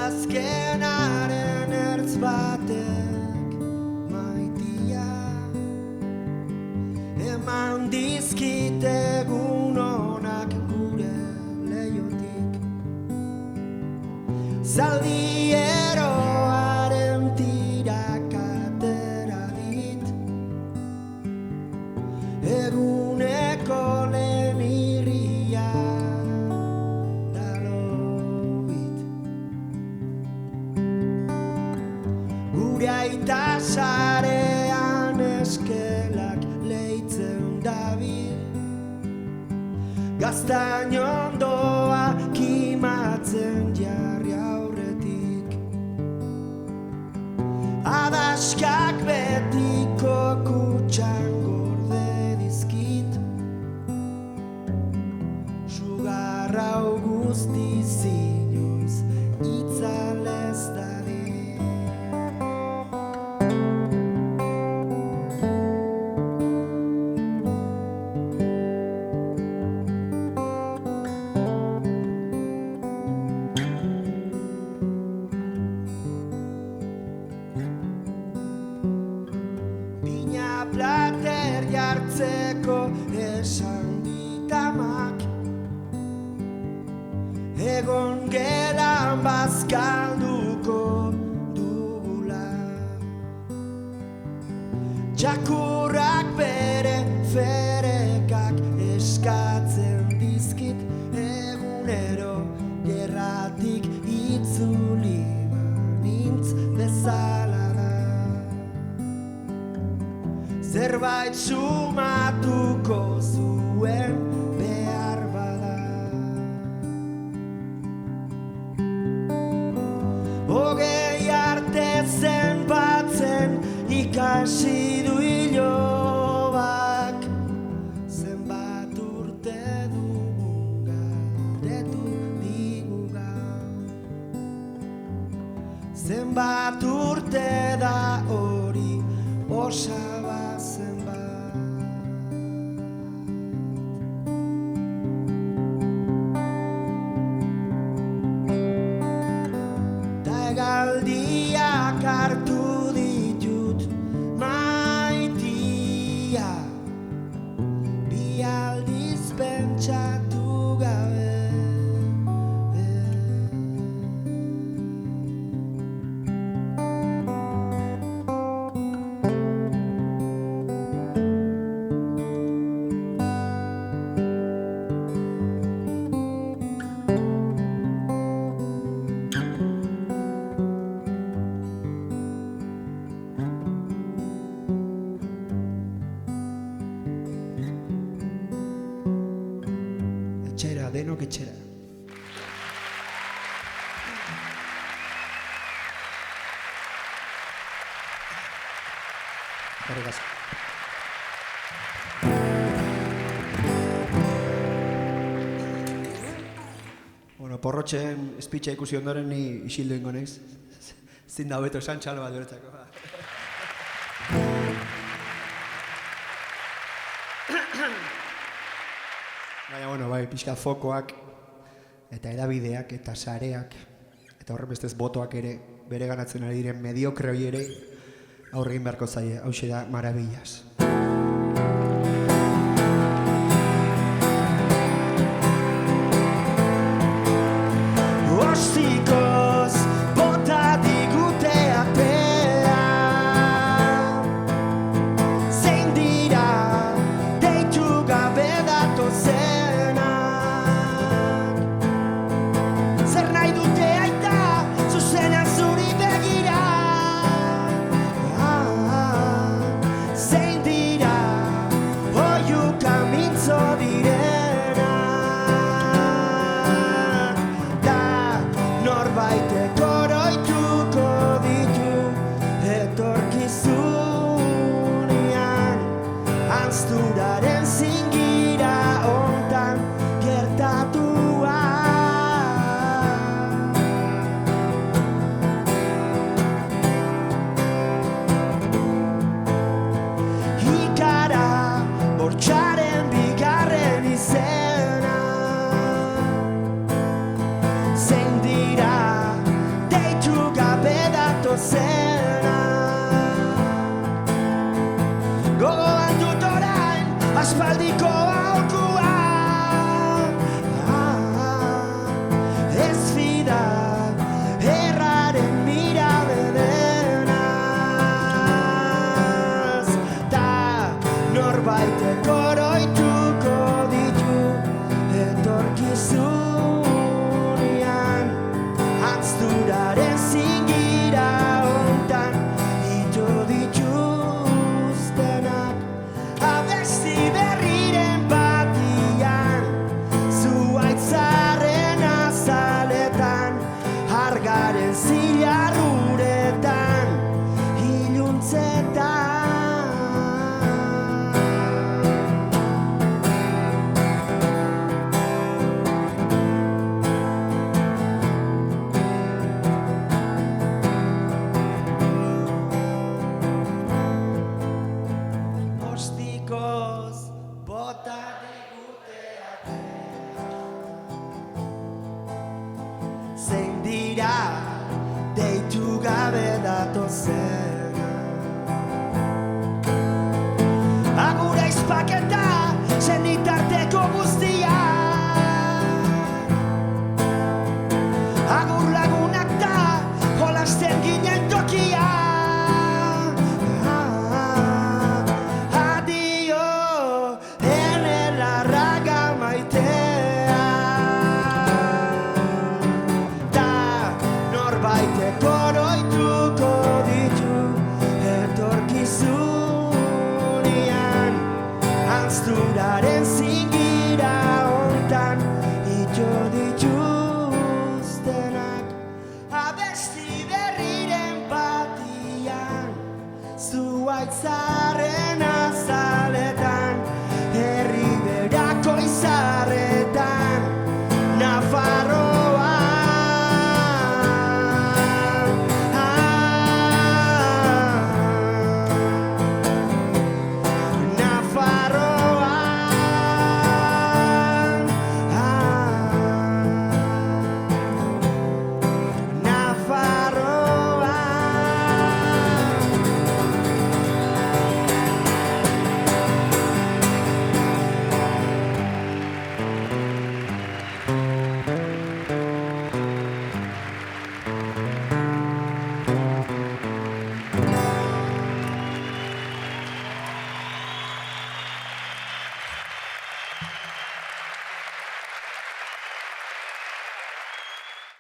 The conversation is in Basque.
udazkenaren ertz batek maitia eman dizkit egun onak gure leiotik. Zaldi eroaren tirak atera dit eguneko lehen irria daloit. Gure aita sarean eskelak leitzen dabil gaztain ondoa kimatzen jarri aurretik. Adaskak betiko kutxan gorde dizkit sugar hau guztiz inoiz itzalez dadin. Plater jartzeko esan ditamak egon gelan bazkalduko dugula. Txakurrak bere ferekak eskatzen dizkit egunero gerratik itzuli banintz bezala. Zerbait sumatuko zuen behar bada. Hogei arte zenbatzen ikasi du ilobak. Zenbat urte dugun galdetu digu gaur. Zenbat urte da hori osaba zenbat. Ta hegaldiak hartu ditut maitia, bi aldiz pentsatu gabe. Etxera, denok etxera. Eskerrik asko. Bueno, porrotxen espitxa ikusi ondoren ni isildu ingo naiz. Zin da hobeto esan txalo bat duretzako. Baina, bueno, bai, pixka fokoak eta edabideak eta sareak eta horren bestez botoak ere bere ganatzen ari diren mediokre hori ere aurre egin beharko zaie, hauxe da marabillas. Ostikoz bota digute apea, zein dira deitu gabe datozenak. Zer nahi dute aita zuzenean zuri begira, zein dira oihuka mintzo direnak. Norbaitek oroituko ditu etorkizunean, anzturaren zingira hontan gertatua. Ikara bortxaren bigarren izena, zein dira dira, deitu gabe datozen.